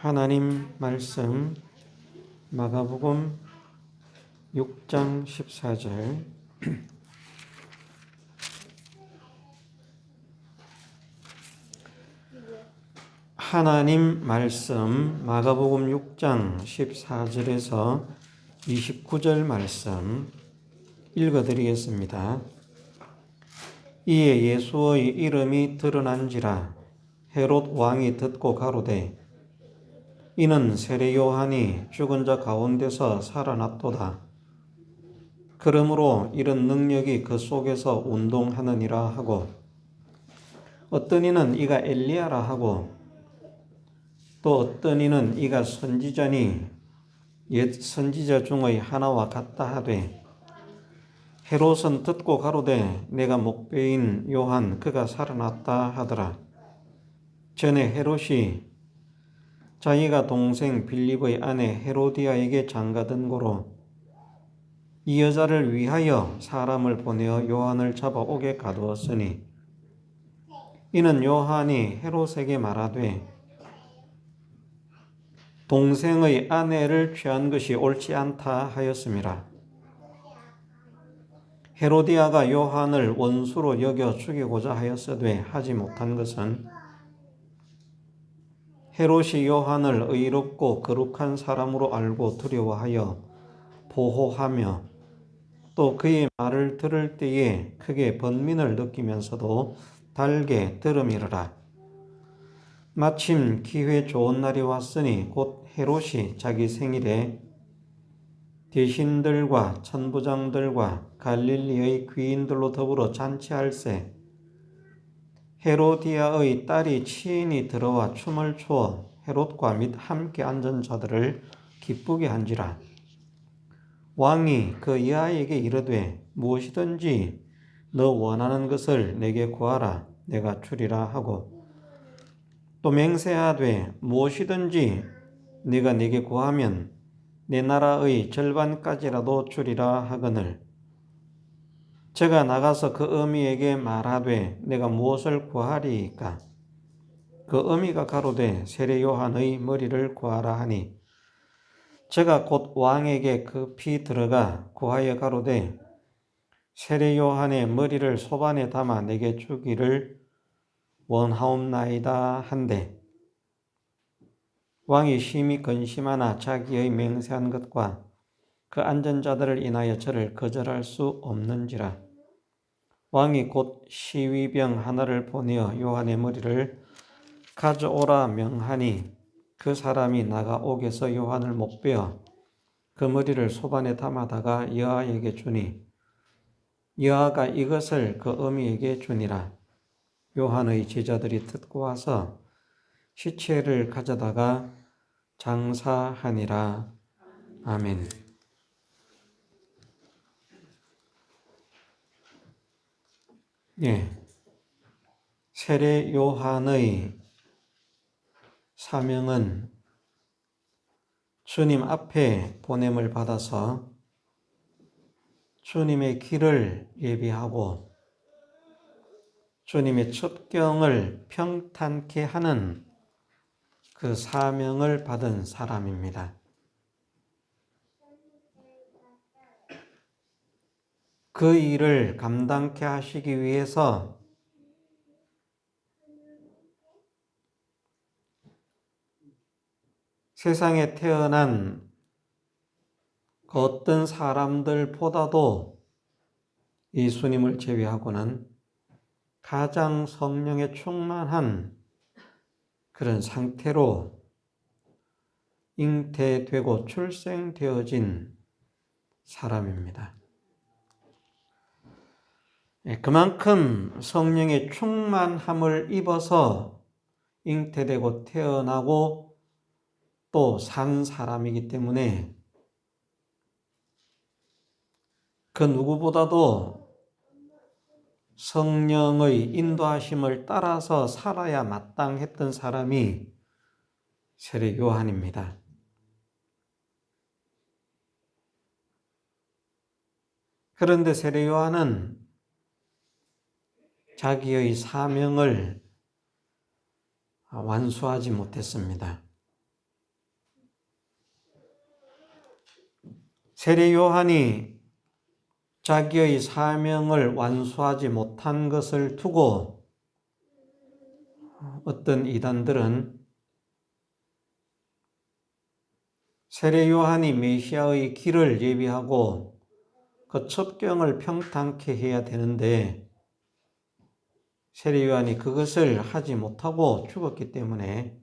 하나님 말씀 마가복음 6장 14절. 하나님 말씀 마가복음 6장 14절에서 29절 말씀 읽어드리겠습니다. 이에 예수의 이름이 드러난지라 헤롯 왕이 듣고 가로되 이는 세례 요한이 죽은 자 가운데서 살아났도다. 그러므로 이런 능력이 그 속에서 운동하느니라 하고, 어떤 이는 이가 엘리야라 하고, 또 어떤 이는 이가 선지자니 옛 선지자 중의 하나와 같다 하되, 헤롯은 듣고 가로되 내가 목배인 요한 그가 살아났다 하더라. 전에 헤롯이 자기가 동생 빌립의 아내 헤로디아에게 장가든 고로 이 여자를 위하여 사람을 보내어 요한을 잡아오게 가두었으니, 이는 요한이 헤롯에게 말하되 동생의 아내를 취한 것이 옳지 않다 하였음이라. 헤로디아가 요한을 원수로 여겨 죽이고자 하였으되 하지 못한 것은 헤롯이 요한을 의롭고 거룩한 사람으로 알고 두려워하여 보호하며 또 그의 말을 들을 때에 크게 번민을 느끼면서도 달게 들음이르라. 마침 기회 좋은 날이 왔으니 곧 헤롯이 자기 생일에 대신들과 천부장들과 갈릴리의 귀인들로 더불어 잔치할세 헤로디아의 딸이 치인이 들어와 춤을 추어 헤롯과 및 함께 앉은 자들을 기쁘게 한지라. 왕이 그 여아에게 이르되 무엇이든지 너 원하는 것을 내게 구하라 내가 주리라 하고, 또 맹세하되 무엇이든지 네가 내게 구하면 내 나라의 절반까지라도 주리라 하거늘, 제가 나가서 그 어미에게 말하되 내가 무엇을 구하리이까? 그 어미가 가로되 세례 요한의 머리를 구하라 하니, 제가 곧 왕에게 급히 들어가 구하여 가로되 세례 요한의 머리를 소반에 담아 내게 주기를 원하옵나이다 한데, 왕이 심히 근심하나 자기의 맹세한 것과 그 앉은 자들을 인하여 저를 거절할 수 없는지라. 왕이 곧 시위병 하나를 보내어 요한의 머리를 가져오라 명하니, 그 사람이 나가 옥에서 요한을 목베어 그 머리를 소반에 담아다가 여아에게 주니, 여아가 이것을 그 어미에게 주니라. 요한의 제자들이 듣고 와서 시체를 가져다가 장사하니라. 아멘. 세례 요한의 사명은 주님 앞에 보냄을 받아서 주님의 길을 예비하고 주님의 첩경을 평탄케 하는 그 사명을 받은 사람입니다. 그 일을 감당케 하시기 위해서 세상에 태어난 그 어떤 사람들보다도 예수님을 제외하고는 가장 성령에 충만한 그런 상태로 잉태되고 출생되어진 사람입니다. 그만큼 성령의 충만함을 입어서 잉태되고 태어나고 또 산 사람이기 때문에 그 누구보다도 성령의 인도하심을 따라서 살아야 마땅했던 사람이 세례 요한입니다. 그런데 세례 요한은 자기의 사명을 완수하지 못했습니다. 세례 요한이 자기의 사명을 완수하지 못한 것을 두고 어떤 이단들은 세례 요한이 메시아의 길을 예비하고 그 첩경을 평탄케 해야 되는데 세례 요한이 그것을 하지 못하고 죽었기 때문에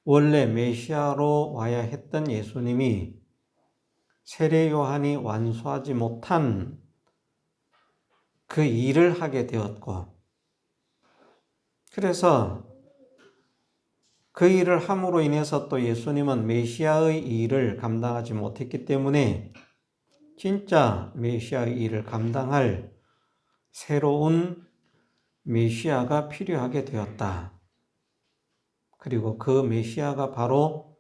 원래 메시아로 와야 했던 예수님이 세례 요한이 완수하지 못한 그 일을 하게 되었고, 그래서 그 일을 함으로 인해서 또 예수님은 메시아의 일을 감당하지 못했기 때문에 진짜 메시아의 일을 감당할 새로운 메시아가 필요하게 되었다. 그리고 그 메시아가 바로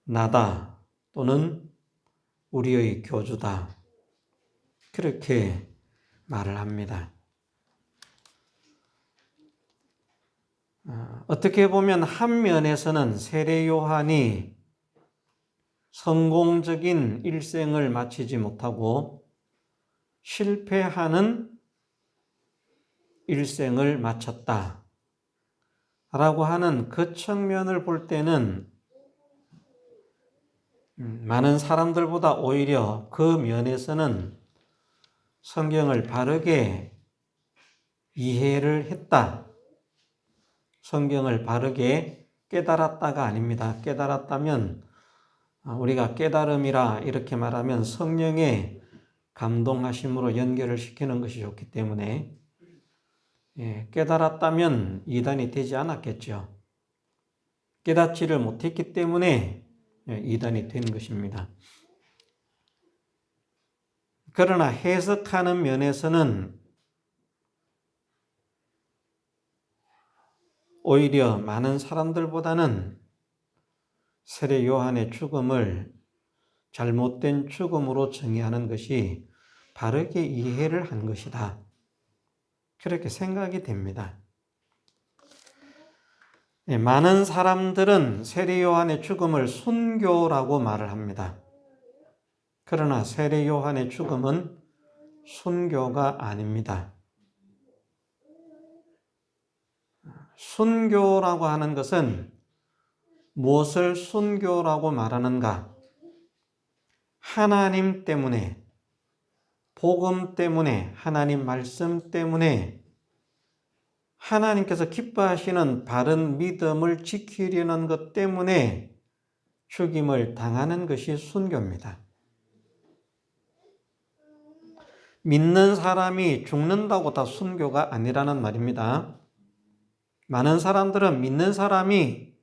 나다 또는 우리의 교주다. 그렇게 말을 합니다. 어떻게 보면 한 면에서는 세례 요한이 성공적인 일생을 마치지 못하고 실패하는 일생을 마쳤다 라고 하는 그 측면을 볼 때는 많은 사람들보다 오히려 그 면에서는 성경을 바르게 이해를 했다. 성경을 바르게 깨달았다가 아닙니다. 깨달았다면 우리가 깨달음이라 이렇게 말하면 성령의 감동하심으로 연결을 시키는 것이 좋기 때문에 깨달았다면 이단이 되지 않았겠죠. 깨닫지를 못했기 때문에 이단이 된 것입니다. 그러나 해석하는 면에서는 오히려 많은 사람들보다는 세례 요한의 죽음을 잘못된 죽음으로 정의하는 것이 바르게 이해를 한 것이다. 그렇게 생각이 됩니다. 많은 사람들은 세례 요한의 죽음을 순교라고 말을 합니다. 그러나 세례 요한의 죽음은 순교가 아닙니다. 순교라고 하는 것은 무엇을 순교라고 말하는가? 하나님 때문에, 복음 때문에, 하나님 말씀 때문에 하나님께서 기뻐하시는 바른 믿음을 지키려는 것 때문에 죽임을 당하는 것이 순교입니다. 믿는 사람이 죽는다고 다 순교가 아니라는 말입니다. 많은 사람들은 믿는 사람이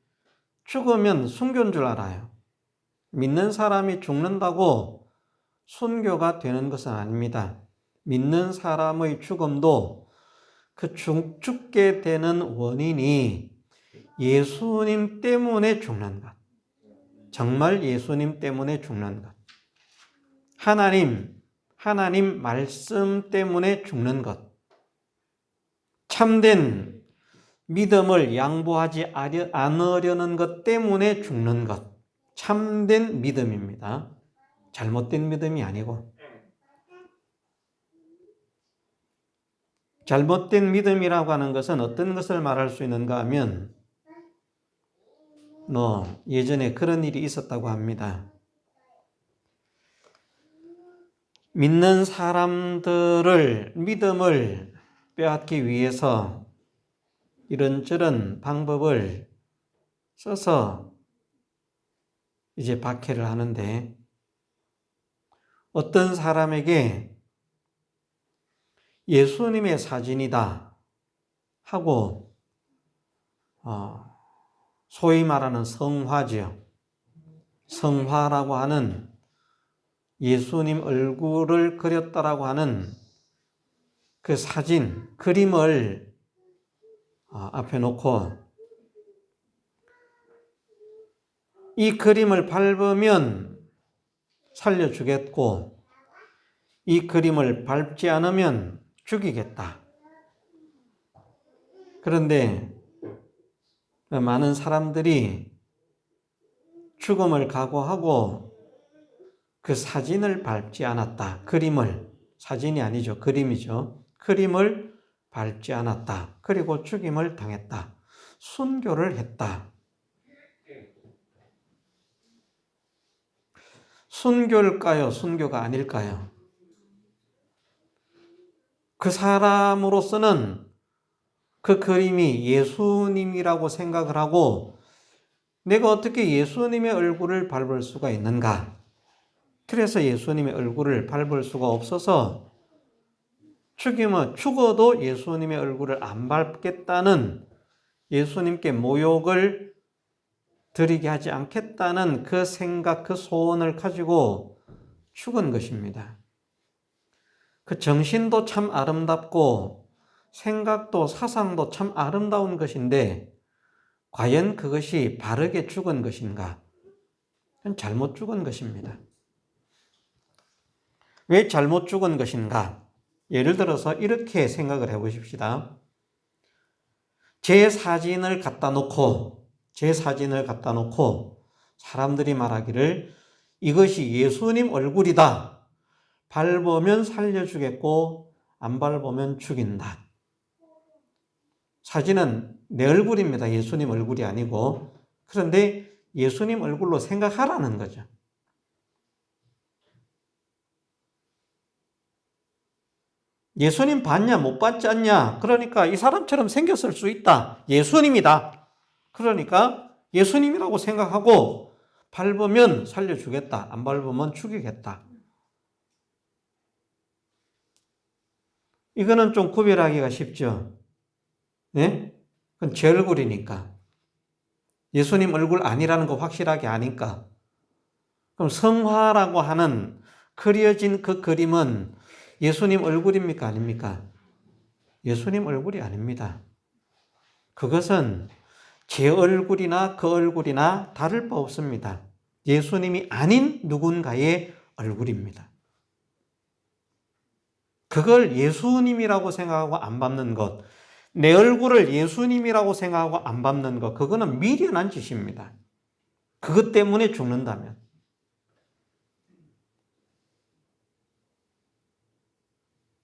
죽으면 순교인 줄 알아요. 믿는 사람이 죽는다고 순교가 되는 것은 아닙니다. 믿는 사람의 죽음도 그 죽게 되는 원인이 예수님 때문에 죽는 것. 정말 예수님 때문에 죽는 것. 하나님 말씀 때문에 죽는 것. 참된 믿음을 양보하지 않으려는 것 때문에 죽는 것. 참된 믿음입니다. 잘못된 믿음이 아니고. 잘못된 믿음이라고 하는 것은 어떤 것을 말할 수 있는가 하면 예전에 그런 일이 있었다고 합니다. 믿는 사람들을 믿음을 빼앗기 위해서 이런저런 방법을 써서 이제 박해를 하는데 어떤 사람에게 예수님의 사진이다 하고 소위 말하는 성화죠. 성화라고 하는 예수님 얼굴을 그렸다라고 하는 그 사진, 그림을 앞에 놓고 이 그림을 밟으면 살려주겠고 이 그림을 밟지 않으면 죽이겠다. 그런데 많은 사람들이 죽음을 각오하고 그 사진을 밟지 않았다. 그림을, 사진이 아니죠. 그림이죠. 그림을 밟지 않았다. 그리고 죽임을 당했다. 순교를 했다. 순교일까요? 순교가 아닐까요? 그 사람으로서는 그 그림이 예수님이라고 생각을 하고 내가 어떻게 예수님의 얼굴을 밟을 수가 있는가? 그래서 예수님의 얼굴을 밟을 수가 없어서 죽어도 예수님의 얼굴을 안 밟겠다는, 예수님께 모욕을 드리게 하지 않겠다는 그 생각, 그 소원을 가지고 죽은 것입니다. 그 정신도 참 아름답고 생각도 사상도 참 아름다운 것인데 과연 그것이 바르게 죽은 것인가? 그건 잘못 죽은 것입니다. 왜 잘못 죽은 것인가? 예를 들어서 이렇게 생각을 해보십시다. 제 사진을 갖다 놓고 사람들이 말하기를 이것이 예수님 얼굴이다. 밟으면 살려주겠고 안 밟으면 죽인다. 사진은 내 얼굴입니다. 예수님 얼굴이 아니고. 그런데 예수님 얼굴로 생각하라는 거죠. 예수님 봤냐 못 봤지 않냐? 그러니까 이 사람처럼 생겼을 수 있다. 예수님이다. 그러니까 예수님이라고 생각하고 밟으면 살려주겠다. 안 밟으면 죽이겠다. 이거는 좀 구별하기가 쉽죠. 네? 그건 제 얼굴이니까. 예수님 얼굴 아니라는 거 확실하게 아니까. 그럼 성화라고 하는 그려진 그 그림은 예수님 얼굴입니까? 아닙니까? 예수님 얼굴이 아닙니다. 그것은 제 얼굴이나 그 얼굴이나 다를 바 없습니다. 예수님이 아닌 누군가의 얼굴입니다. 그걸 예수님이라고 생각하고 안 밟는 것, 내 얼굴을 예수님이라고 생각하고 안 밟는 것, 그거는 미련한 짓입니다. 그것 때문에 죽는다면.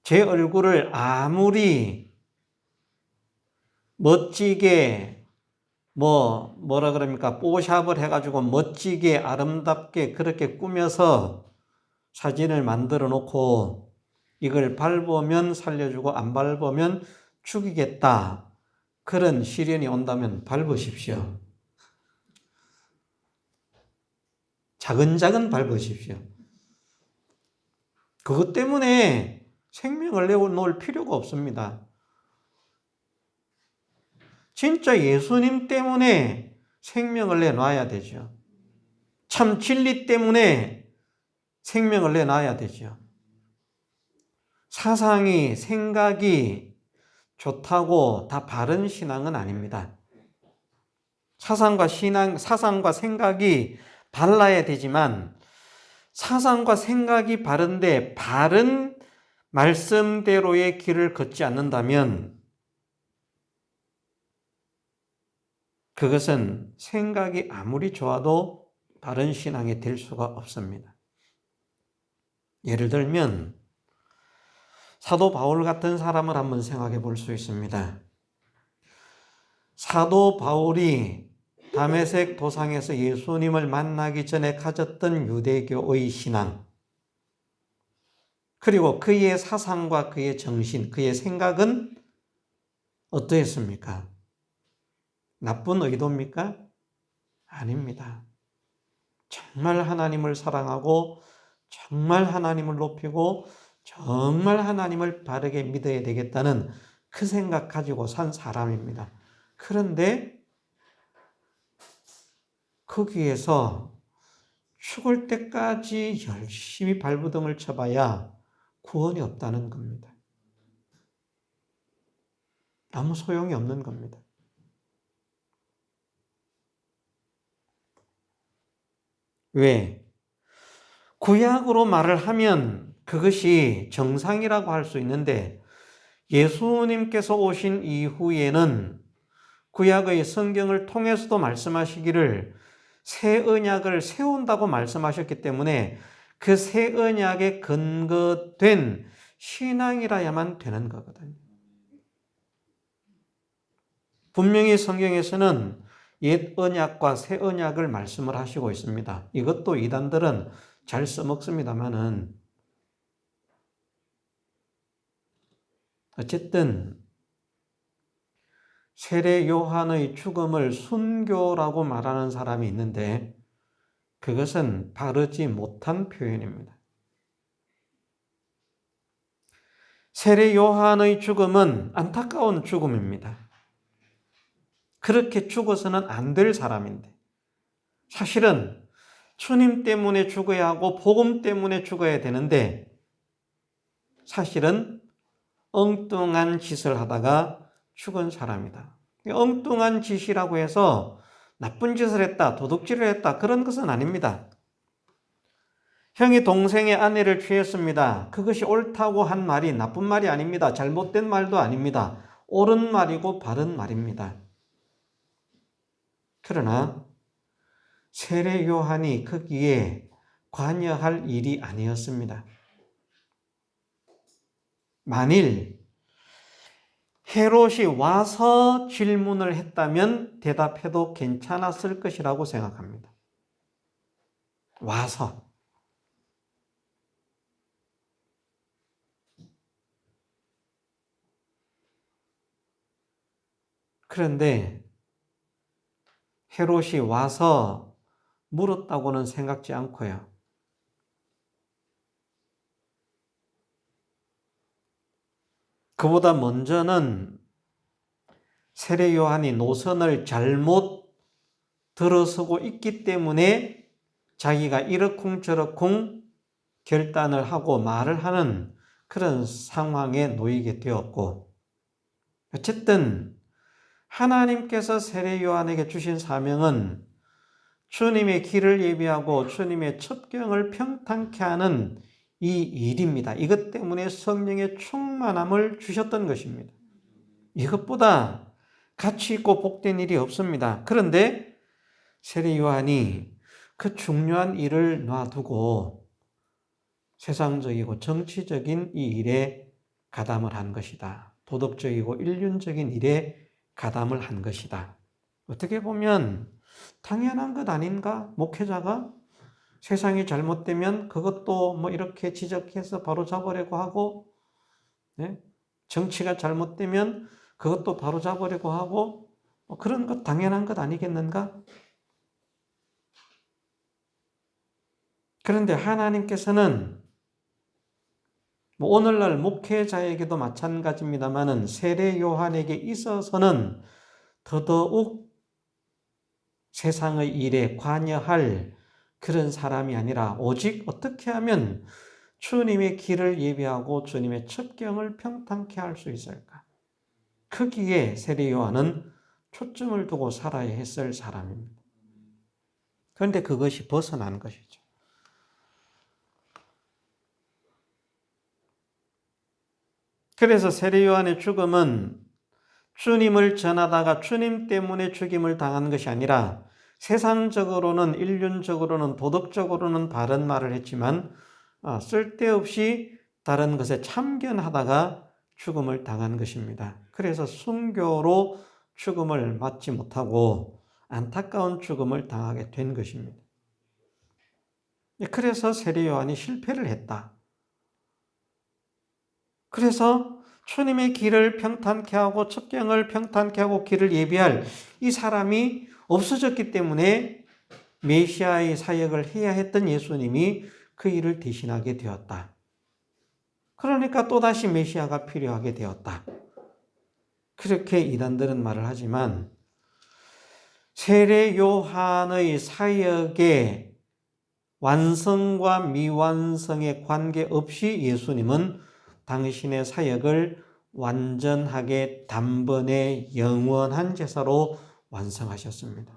제 얼굴을 아무리 멋지게 뭐라 그럽니까? 뽀샵을 해가지고 멋지게 아름답게 그렇게 꾸며서 사진을 만들어 놓고 이걸 밟으면 살려주고 안 밟으면 죽이겠다. 그런 시련이 온다면 밟으십시오. 차근차근 밟으십시오. 그것 때문에 생명을 내놓을 필요가 없습니다. 진짜 예수님 때문에 생명을 내놔야 되죠. 참 진리 때문에 생명을 내놔야 되죠. 사상이, 생각이 좋다고 다 바른 신앙은 아닙니다. 사상과 생각이 달라야 되지만 사상과 생각이 바른데 바른 말씀대로의 길을 걷지 않는다면 그것은 생각이 아무리 좋아도 바른 신앙이 될 수가 없습니다. 예를 들면 사도 바울 같은 사람을 한번 생각해 볼 수 있습니다. 사도 바울이 다메섹 도상에서 예수님을 만나기 전에 가졌던 유대교의 신앙, 그리고 그의 사상과 그의 정신, 그의 생각은 어떠했습니까? 나쁜 의도입니까? 아닙니다. 정말 하나님을 사랑하고 정말 하나님을 높이고 정말 하나님을 바르게 믿어야 되겠다는 그 생각 가지고 산 사람입니다. 그런데 거기에서 죽을 때까지 열심히 발부둥을 쳐봐야 구원이 없다는 겁니다. 아무 소용이 없는 겁니다. 왜? 구약으로 말을 하면 그것이 정상이라고 할 수 있는데 예수님께서 오신 이후에는 구약의 성경을 통해서도 말씀하시기를 새 언약을 세운다고 말씀하셨기 때문에 그 새 언약에 근거된 신앙이라야만 되는 거거든요. 분명히 성경에서는 옛 언약과 새 언약을 말씀을 하시고 있습니다. 이것도 이단들은 잘 써먹습니다만은 어쨌든 세례 요한의 죽음을 순교라고 말하는 사람이 있는데 그것은 바르지 못한 표현입니다. 세례 요한의 죽음은 안타까운 죽음입니다. 그렇게 죽어서는 안 될 사람인데 사실은 주님 때문에 죽어야 하고 복음 때문에 죽어야 되는데 사실은 엉뚱한 짓을 하다가 죽은 사람이다. 엉뚱한 짓이라고 해서 나쁜 짓을 했다, 도둑질을 했다 그런 것은 아닙니다. 형이 동생의 아내를 취했습니다. 그것이 옳다고 한 말이 나쁜 말이 아닙니다. 잘못된 말도 아닙니다. 옳은 말이고 바른 말입니다. 그러나 세례 요한이 거기에 관여할 일이 아니었습니다. 만일 헤롯이 와서 질문을 했다면 대답해도 괜찮았을 것이라고 생각합니다. 와서. 그런데 헤롯이 와서 물었다고는 생각지 않고요. 그보다 먼저는 세례 요한이 노선을 잘못 들어서고 있기 때문에 자기가 이러쿵저러쿵 결단을 하고 말을 하는 그런 상황에 놓이게 되었고, 어쨌든 하나님께서 세례 요한에게 주신 사명은 주님의 길을 예비하고 주님의 첩경을 평탄케 하는 이 일입니다. 이것 때문에 성령의 충만함을 주셨던 것입니다. 이것보다 가치 있고 복된 일이 없습니다. 그런데 세례 요한이 그 중요한 일을 놔두고 세상적이고 정치적인 이 일에 가담을 한 것이다. 도덕적이고 인륜적인 일에 가담을 한 것이다. 어떻게 보면 당연한 것 아닌가? 목회자가 세상이 잘못되면 그것도 뭐 이렇게 지적해서 바로 잡으려고 하고, 네? 정치가 잘못되면 그것도 바로 잡으려고 하고, 그런 것 당연한 것 아니겠는가? 그런데 하나님께서는 뭐 오늘날 목회자에게도 마찬가지입니다만은 세례 요한에게 있어서는 더더욱 세상의 일에 관여할 그런 사람이 아니라 오직 어떻게 하면 주님의 길을 예비하고 주님의 첩경을 평탄케 할 수 있을까? 거기에 세례 요한은 초점을 두고 살아야 했을 사람입니다. 그런데 그것이 벗어난 것이죠. 그래서 세례 요한의 죽음은 주님을 전하다가 주님 때문에 죽임을 당한 것이 아니라 세상적으로는 인륜적으로는 도덕적으로는 바른 말을 했지만 쓸데없이 다른 것에 참견하다가 죽음을 당한 것입니다. 그래서 순교로 죽음을 맞지 못하고 안타까운 죽음을 당하게 된 것입니다. 그래서 세례 요한이 실패를 했다. 그래서 주님의 길을 평탄케 하고 첩경을 평탄케 하고 길을 예비할 이 사람이 없어졌기 때문에 메시아의 사역을 해야 했던 예수님이 그 일을 대신하게 되었다. 그러니까 또다시 메시아가 필요하게 되었다. 그렇게 이단들은 말을 하지만 세례 요한의 사역의 완성과 미완성에 관계없이 예수님은 당신의 사역을 완전하게 단번에 영원한 제사로 완성하셨습니다.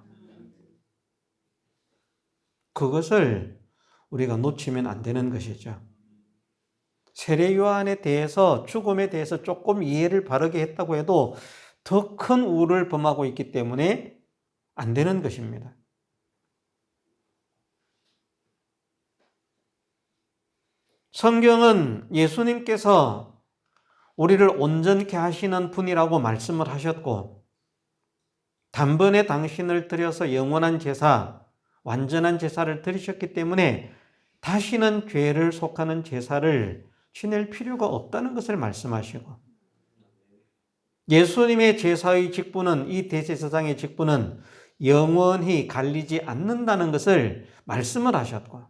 그것을 우리가 놓치면 안 되는 것이죠. 세례 요한에 대해서 죽음에 대해서 조금 이해를 바르게 했다고 해도 더 큰 우를 범하고 있기 때문에 안 되는 것입니다. 성경은 예수님께서 우리를 온전케 하시는 분이라고 말씀을 하셨고, 단번에 당신을 들여서 영원한 제사, 완전한 제사를 드리셨기 때문에 다시는 죄를 속하는 제사를 지낼 필요가 없다는 것을 말씀하시고, 예수님의 제사의 직분은, 이 대제사장의 직분은 영원히 갈리지 않는다는 것을 말씀을 하셨고,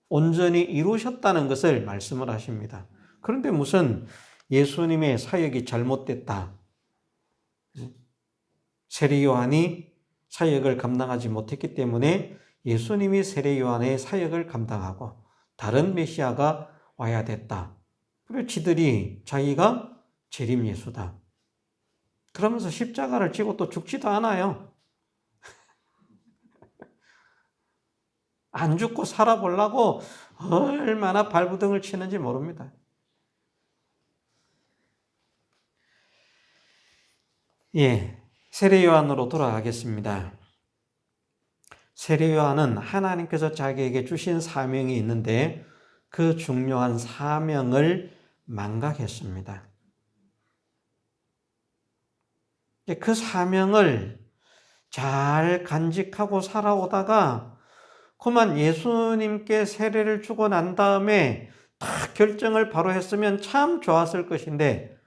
온전히 이루셨다는 것을 말씀을 하십니다. 그런데 무슨 예수님의 사역이 잘못됐다, 세례 요한이 사역을 감당하지 못했기 때문에 예수님이 세례 요한의 사역을 감당하고 다른 메시아가 와야 됐다, 그리고 지들이 자기가 재림 예수다 그러면서 십자가를 지고 또 죽지도 않아요. 안 죽고 살아보려고 얼마나 발부둥을 치는지 모릅니다. 세례 요한으로 돌아가겠습니다. 세례 요한은 하나님께서 자기에게 주신 사명이 있는데 그 중요한 사명을 망각했습니다. 그 사명을 잘 간직하고 살아오다가 그만 예수님께 세례를 주고 난 다음에 딱 결정을 바로 했으면 참 좋았을 것인데,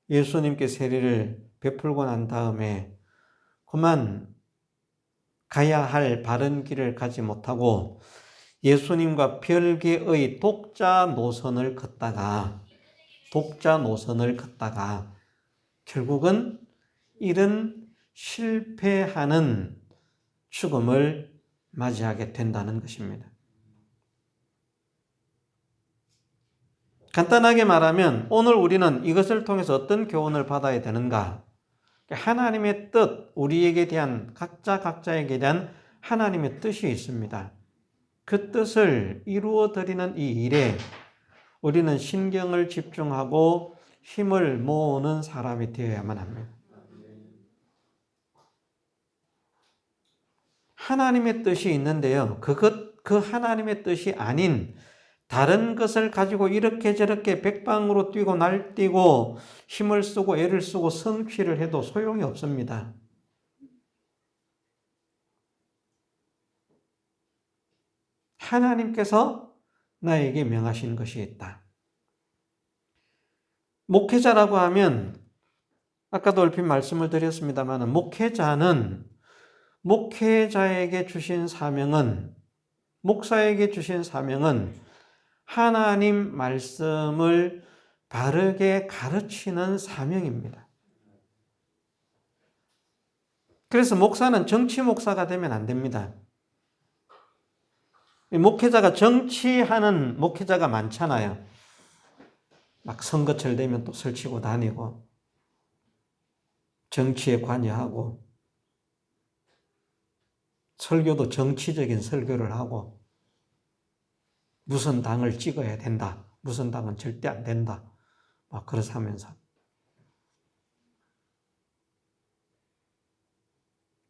예수님께 세례를 베풀고 난 다음에 그만 가야 할 바른 길을 가지 못하고 예수님과 별개의 독자 노선을 걷다가 결국은 이런 실패하는 죽음을 맞이하게 된다는 것입니다. 간단하게 말하면 오늘 우리는 이것을 통해서 어떤 교훈을 받아야 되는가? 하나님의 뜻, 우리에게 대한 각자에게 대한 하나님의 뜻이 있습니다. 그 뜻을 이루어 드리는 이 일에 우리는 신경을 집중하고 힘을 모으는 사람이 되어야만 합니다. 하나님의 뜻이 있는데요, 그 하나님의 뜻이 아닌 다른 것을 가지고 이렇게 저렇게 백방으로 뛰고 날뛰고 힘을 쓰고 애를 쓰고 성취를 해도 소용이 없습니다. 하나님께서 나에게 명하신 것이 있다. 목회자라고 하면 아까도 얼핏 말씀을 드렸습니다만, 목회자에게 주신 사명은, 목사에게 주신 사명은 하나님 말씀을 바르게 가르치는 사명입니다. 그래서 목사는 정치 목사가 되면 안 됩니다. 목회자가 정치하는 목회자가 많잖아요. 막 선거철 되면 또 설치고 다니고 정치에 관여하고 설교도 정치적인 설교를 하고 무슨 당을 찍어야 된다, 무슨 당은 절대 안 된다, 막 그래서 하면서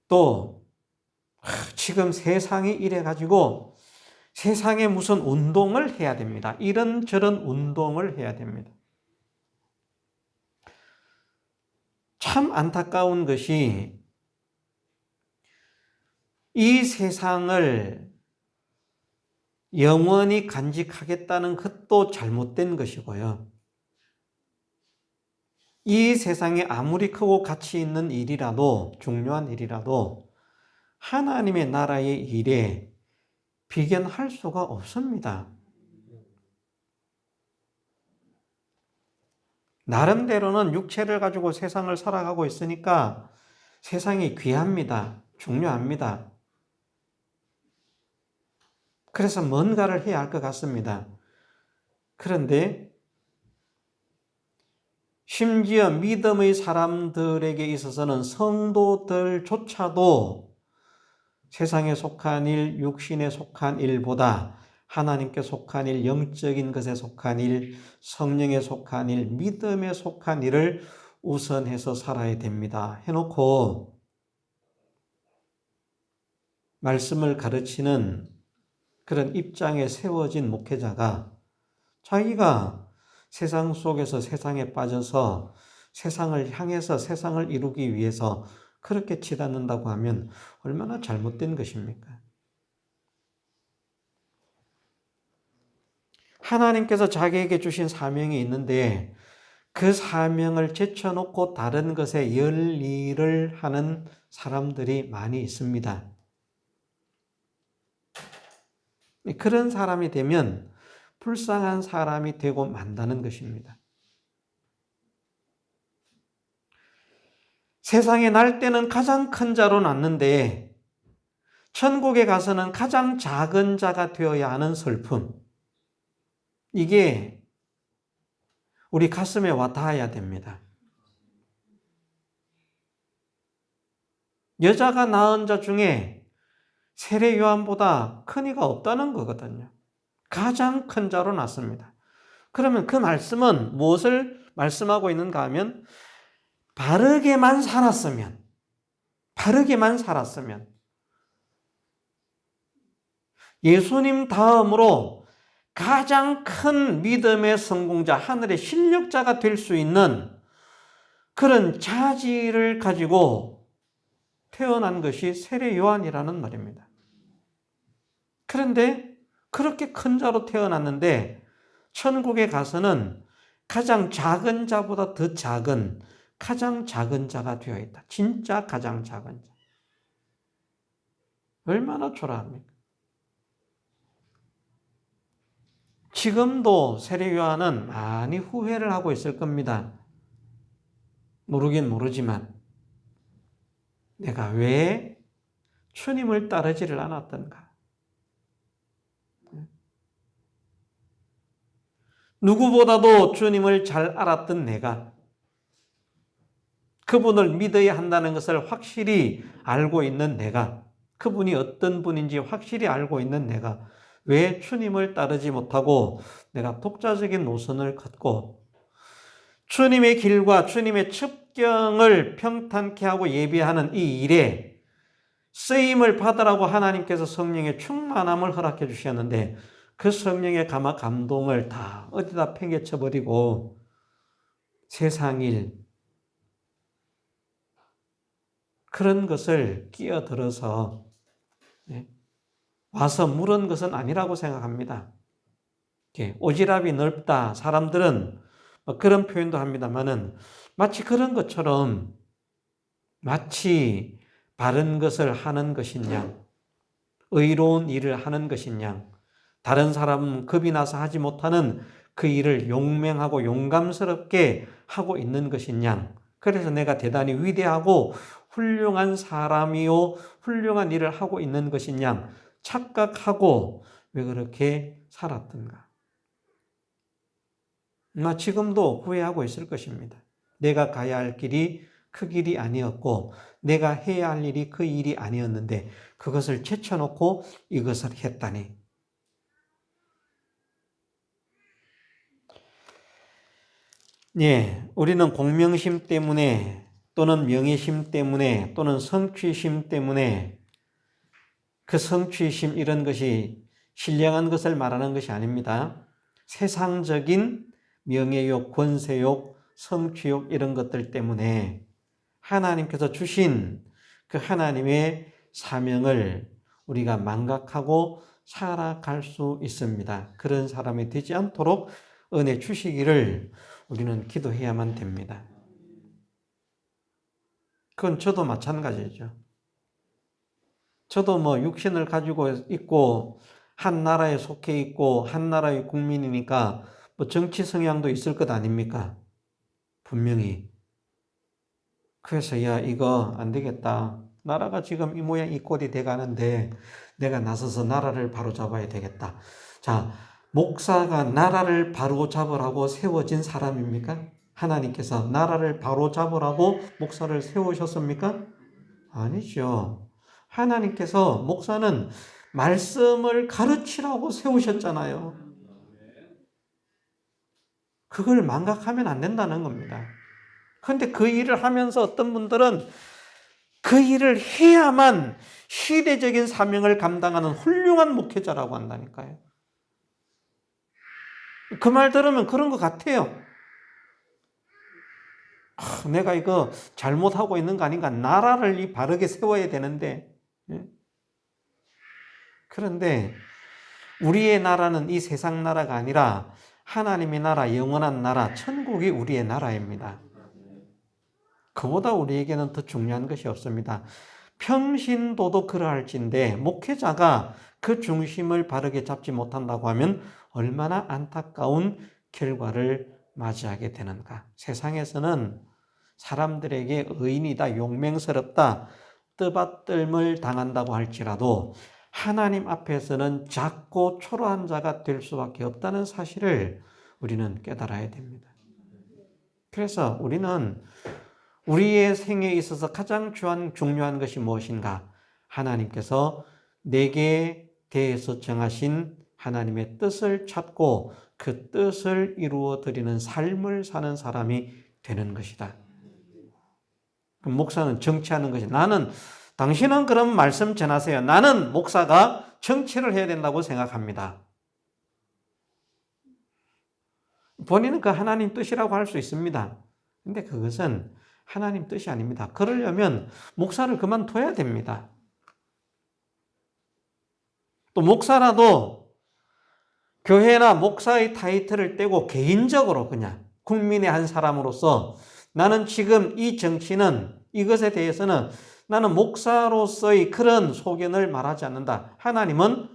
또 지금 세상이 이래가지고 세상에 무슨 운동을 해야 됩니다. 이런저런 운동을 해야 됩니다. 참 안타까운 것이 이 세상을 영원히 간직하겠다는 것도 잘못된 것이고요. 이 세상에 아무리 크고 가치 있는 일이라도, 중요한 일이라도 하나님의 나라의 일에 비견할 수가 없습니다. 나름대로는 육체를 가지고 세상을 살아가고 있으니까 세상이 귀합니다. 중요합니다. 그래서 뭔가를 해야 할 것 같습니다. 그런데 심지어 믿음의 사람들에게 있어서는 성도들조차도 세상에 속한 일, 육신에 속한 일보다 하나님께 속한 일, 영적인 것에 속한 일, 성령에 속한 일, 믿음에 속한 일을 우선해서 살아야 됩니다. 해놓고 말씀을 가르치는 그런 입장에 세워진 목회자가 자기가 세상 속에서 세상에 빠져서 세상을 향해서 세상을 이루기 위해서 그렇게 치닫는다고 하면 얼마나 잘못된 것입니까? 하나님께서 자기에게 주신 사명이 있는데 그 사명을 제쳐놓고 다른 것에 열일을 하는 사람들이 많이 있습니다. 그런 사람이 되면 불쌍한 사람이 되고 만다는 것입니다. 세상에 날 때는 가장 큰 자로 났는데 천국에 가서는 가장 작은 자가 되어야 하는 슬픔. 이게 우리 가슴에 와 닿아야 됩니다. 여자가 낳은 자 중에 세례 요한보다 큰 이가 없다는 거거든요. 가장 큰 자로 났습니다. 그러면 그 말씀은 무엇을 말씀하고 있는가 하면 바르게만 살았으면 예수님 다음으로 가장 큰 믿음의 성공자, 하늘의 실력자가 될 수 있는 그런 자질을 가지고 태어난 것이 세례 요한이라는 말입니다. 그런데 그렇게 큰 자로 태어났는데 천국에 가서는 가장 작은 자보다 더 작은 가장 작은 자가 되어 있다. 진짜 가장 작은 자. 얼마나 초라합니까? 지금도 세례 요한은 많이 후회를 하고 있을 겁니다. 모르긴 모르지만 내가 왜 주님을 따르지를 않았던가? 누구보다도 주님을 잘 알았던 내가, 그분을 믿어야 한다는 것을 확실히 알고 있는 내가, 그분이 어떤 분인지 확실히 알고 있는 내가 왜 주님을 따르지 못하고 내가 독자적인 노선을 걷고 주님의 길과 주님의 첩경을 평탄케 하고 예비하는 이 일에 쓰임을 받으라고 하나님께서 성령의 충만함을 허락해 주셨는데 그 성령의 감동을 다 어디다 팽개쳐버리고 세상 일, 그런 것을 끼어들어서 와서 물은 것은 아니라고 생각합니다. 오지랖이 넓다. 사람들은 그런 표현도 합니다만은 마치 그런 것처럼 마치 바른 것을 하는 것이냐, 의로운 일을 하는 것이냐, 다른 사람은 겁이 나서 하지 못하는 그 일을 용맹하고 용감스럽게 하고 있는 것이냐, 그래서 내가 대단히 위대하고 훌륭한 사람이요 훌륭한 일을 하고 있는 것이냐 착각하고 왜 그렇게 살았던가. 지금도 후회하고 있을 것입니다. 내가 가야 할 길이 그 길이 아니었고 내가 해야 할 일이 그 일이 아니었는데 그것을 제쳐놓고 이것을 했다니. 우리는 공명심 때문에 또는 명예심 때문에 또는 성취심 때문에 그 성취심 이런 것이 신령한 것을 말하는 것이 아닙니다. 세상적인 명예욕, 권세욕, 성취욕 이런 것들 때문에 하나님께서 주신 그 하나님의 사명을 우리가 망각하고 살아갈 수 있습니다. 그런 사람이 되지 않도록 은혜 주시기를 우리는 기도해야만 됩니다. 그건 저도 마찬가지죠. 저도 육신을 가지고 있고 한 나라에 속해 있고 한 나라의 국민이니까 정치 성향도 있을 것 아닙니까? 분명히. 그래서 이거 안 되겠다. 나라가 지금 이 모양 이 꼴이 돼가는데 내가 나서서 나라를 바로잡아야 되겠다. 자, 목사가 나라를 바로잡으라고 세워진 사람입니까? 하나님께서 나라를 바로잡으라고 목사를 세우셨습니까? 아니죠. 하나님께서 목사는 말씀을 가르치라고 세우셨잖아요. 그걸 망각하면 안 된다는 겁니다. 그런데 그 일을 하면서 어떤 분들은 그 일을 해야만 시대적인 사명을 감당하는 훌륭한 목회자라고 한다니까요. 그 말 들으면 그런 것 같아요. 내가 이거 잘못하고 있는 거 아닌가? 나라를 바르게 세워야 되는데. 그런데 우리의 나라는 이 세상 나라가 아니라 하나님의 나라, 영원한 나라, 천국이 우리의 나라입니다. 그보다 우리에게는 더 중요한 것이 없습니다. 평신도도 그러할진데 목회자가 그 중심을 바르게 잡지 못한다고 하면 얼마나 안타까운 결과를 맞이하게 되는가. 세상에서는 사람들에게 의인이다, 용맹스럽다, 뜨받들을 당한다고 할지라도 하나님 앞에서는 작고 초라한 자가 될 수밖에 없다는 사실을 우리는 깨달아야 됩니다. 그래서 우리는 우리의 생에 있어서 가장 중요한 것이 무엇인가? 하나님께서 내게 대해서 정하신 하나님의 뜻을 찾고 그 뜻을 이루어 드리는 삶을 사는 사람이 되는 것이다. 목사는 정치하는 것이, 당신은 그런 말씀 전하세요. 나는 목사가 정치를 해야 된다고 생각합니다. 본인은 그 하나님 뜻이라고 할 수 있습니다. 근데 그것은 하나님 뜻이 아닙니다. 그러려면 목사를 그만둬야 됩니다. 또 목사라도 교회나 목사의 타이틀을 떼고 개인적으로 그냥 국민의 한 사람으로서 나는 지금 이 정치는, 이것에 대해서는 나는 목사로서의 그런 소견을 말하지 않는다. 하나님은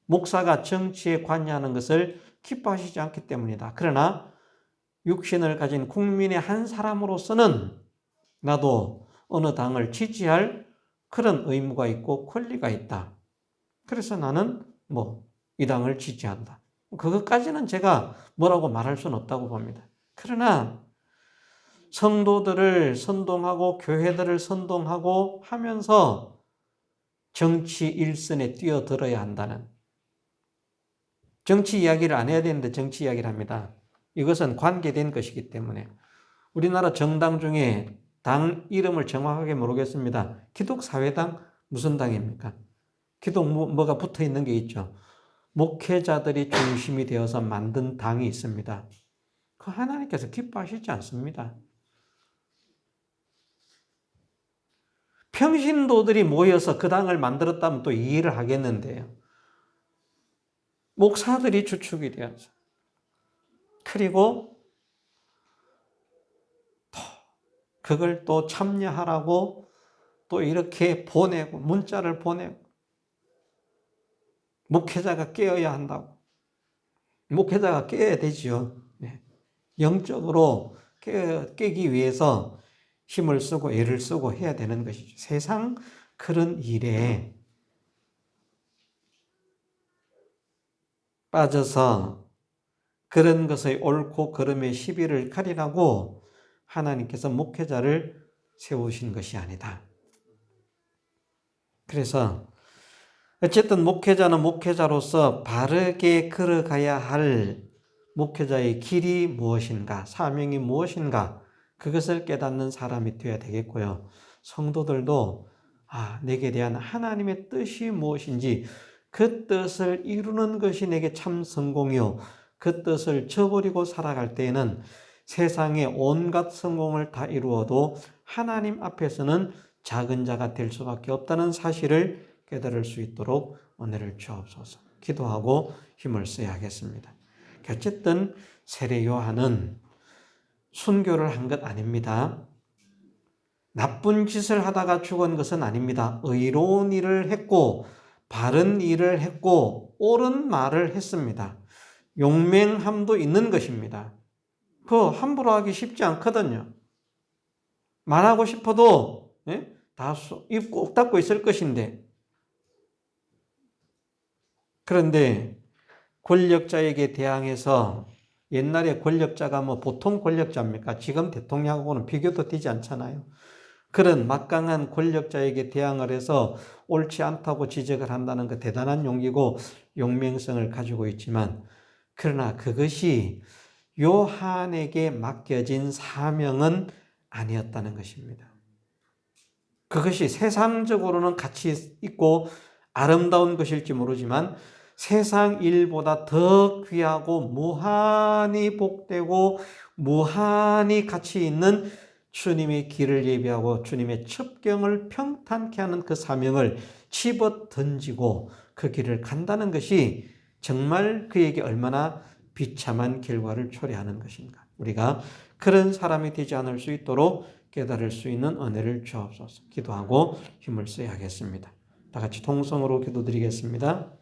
목사가 정치에 관여하는 것을 기뻐하시지 않기 때문이다. 그러나 육신을 가진 국민의 한 사람으로서는 나도 어느 당을 지지할 그런 의무가 있고 권리가 있다. 그래서 나는 이 당을 지지한다. 그것까지는 제가 뭐라고 말할 수는 없다고 봅니다. 그러나 성도들을 선동하고 교회들을 선동하고 하면서 정치 일선에 뛰어들어야 한다는, 정치 이야기를 안 해야 되는데 정치 이야기를 합니다. 이것은 관계된 것이기 때문에. 우리나라 정당 중에 당 이름을 정확하게 모르겠습니다. 기독사회당 무슨 당입니까? 기독 뭐가 붙어 있는 게 있죠. 목회자들이 중심이 되어서 만든 당이 있습니다. 그 하나님께서 기뻐하시지 않습니다. 평신도들이 모여서 그 당을 만들었다면 또 이해를 하겠는데요. 목사들이 주축이 되어서, 그리고 그걸 또 참여하라고 또 이렇게 보내고, 문자를 보내고, 목회자가 깨어야 한다고. 목회자가 깨어야 되지요. 영적으로 깨기 위해서 힘을 쓰고 애를 쓰고 해야 되는 것이죠. 세상 그런 일에 빠져서 그런 것의 옳고 그름의 시비를 가리라고 하나님께서 목회자를 세우신 것이 아니다. 그래서 어쨌든 목회자는 목회자로서 바르게 걸어가야 할 목회자의 길이 무엇인가, 사명이 무엇인가, 그것을 깨닫는 사람이 되어야 되겠고요. 성도들도 내게 대한 하나님의 뜻이 무엇인지, 그 뜻을 이루는 것이 내게 참 성공이요, 그 뜻을 저버리고 살아갈 때에는 세상의 온갖 성공을 다 이루어도 하나님 앞에서는 작은 자가 될 수밖에 없다는 사실을 깨달을 수 있도록 은혜를 주옵소서. 기도하고 힘을 써야겠습니다. 어쨌든 세례 요한은 순교를 한 것 아닙니다. 나쁜 짓을 하다가 죽은 것은 아닙니다. 의로운 일을 했고 바른 일을 했고 옳은 말을 했습니다. 용맹함도 있는 것입니다. 그거 함부로 하기 쉽지 않거든요. 말하고 싶어도 다 입 꼭 닫고 있을 것인데, 그런데 권력자에게 대항해서, 옛날에 권력자가 보통 권력자입니까? 지금 대통령하고는 비교도 되지 않잖아요. 그런 막강한 권력자에게 대항을 해서 옳지 않다고 지적을 한다는 그 대단한 용기고 용맹성을 가지고 있지만, 그러나 그것이 요한에게 맡겨진 사명은 아니었다는 것입니다. 그것이 세상적으로는 가치 있고 아름다운 것일지 모르지만 세상 일보다 더 귀하고 무한히 복되고 무한히 가치 있는 주님의 길을 예비하고 주님의 첩경을 평탄케 하는 그 사명을 집어 던지고 그 길을 간다는 것이 정말 그에게 얼마나 비참한 결과를 초래하는 것인가. 우리가 그런 사람이 되지 않을 수 있도록 깨달을 수 있는 은혜를 주옵소서. 기도하고 힘을 써야 하겠습니다. 다 같이 통성으로 기도드리겠습니다.